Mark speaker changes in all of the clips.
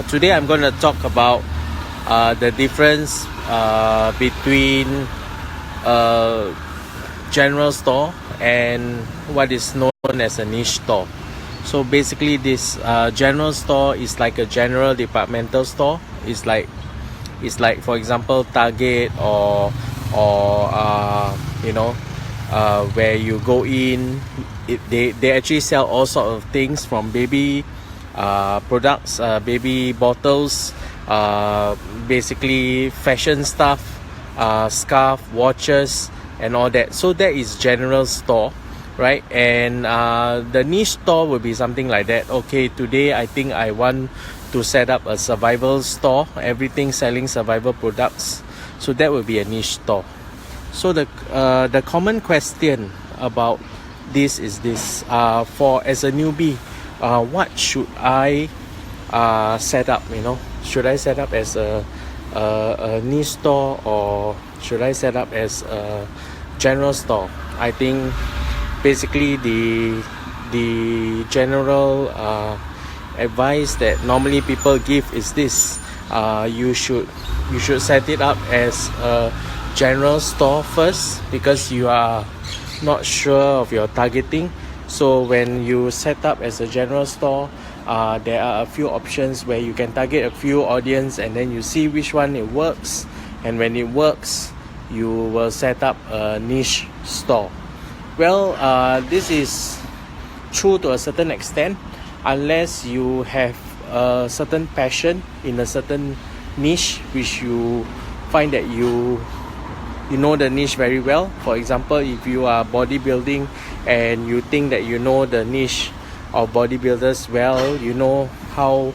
Speaker 1: Today I'm going to talk about the difference between general store and what is known as a niche store. So basically this general store is like a general departmental store. It's like for example Target or where you go in, they actually sell all sorts of things from baby products, baby bottles, basically fashion stuff, scarf, watches and all that. So that is general store, right? And the niche store will be something like that. Okay, today I think I want to set up a survival store, everything selling survival products. So that will be a niche store. So the common question about this is this: for as a newbie, what should I set up? Should I set up as a niche store, or should I set up as a general store? I think basically the general advice that normally people give is this: you should set it up as a general store first, because you are not sure of your targeting. So when you set up as a general store, there are a few options where you can target a few audience, and then you see which one it works, and when it works you will set up a niche store. Well, this is true to a certain extent, unless you have a certain passion in a certain niche, which you find that you know the niche very well. For example, if you are bodybuilding and you think that you know the niche of bodybuilders well, you know how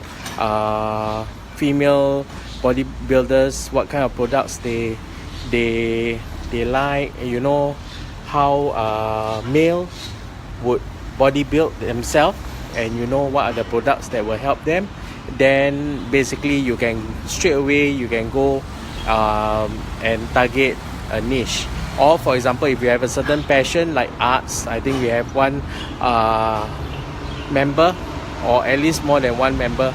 Speaker 1: female bodybuilders, what kind of products they like, you know how male would bodybuild themselves, and you know what are the products that will help them, then basically you can straight away go and target a niche. Or for example, if you have a certain passion like arts, I think we have one member, or at least more than one member,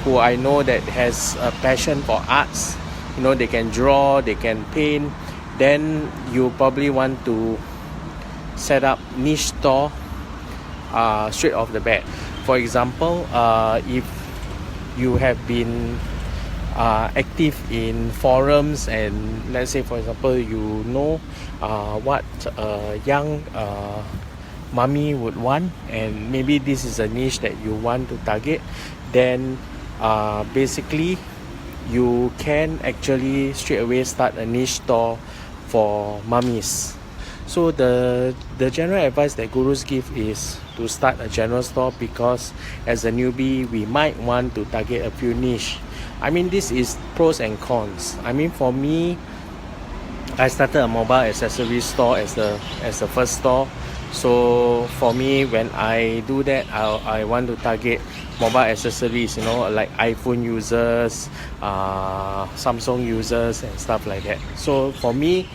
Speaker 1: who I know that has a passion for arts. They can draw, they can paint. Then you probably want to set up niche store straight off the bat. For example, if you have been active in forums, and let's say for example you know what a young mommy would want, and maybe this is a niche that you want to target, then basically you can actually straight away start a niche store for mummies. So the general advice that gurus give is to start a general store, because as a newbie we might want to target a few niche. I mean, this is pros and cons. I mean, for me, I started a mobile accessory store as the first store. So for me, when I do that, I want to target mobile accessories, like iPhone users, Samsung users and stuff like that. So for me,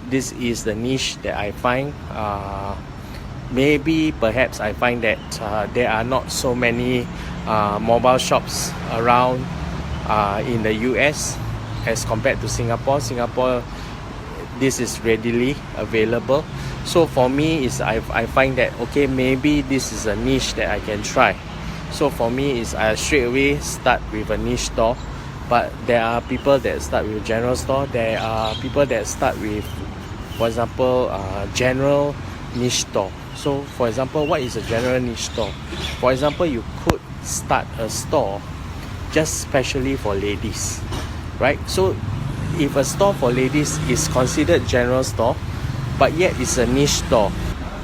Speaker 1: this is the niche that I find. Maybe perhaps I find that there are not so many mobile shops around in the US as compared to Singapore. This is readily available. So for me, I find that okay, maybe this is a niche that I can try. So for me, I straight away start with a niche store. But there are people that start with general store. There are people that start with, for example, general niche store. So for example, what is a general niche store? For example, you could start a store just specially for ladies, right? So if a store for ladies is considered general store, but yet it's a niche store.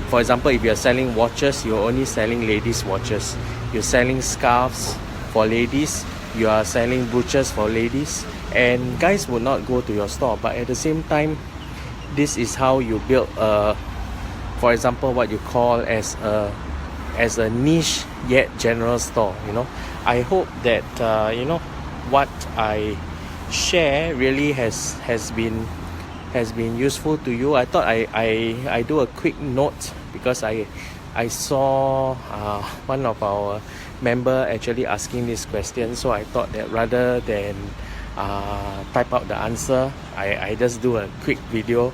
Speaker 1: For example, if you're selling watches, you're only selling ladies watches. You're selling scarves for ladies, you are selling brooches for ladies, and guys will not go to your store. But at the same time, this is how you build for example, what you call as a niche yet general store. I hope that what I share really has been useful to you. I thought I do a quick note, because I I saw one of our member actually asking this question, so I thought that rather than type out the answer, I just do a quick video.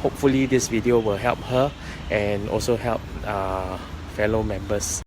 Speaker 1: Hopefully this video will help her and also help fellow members.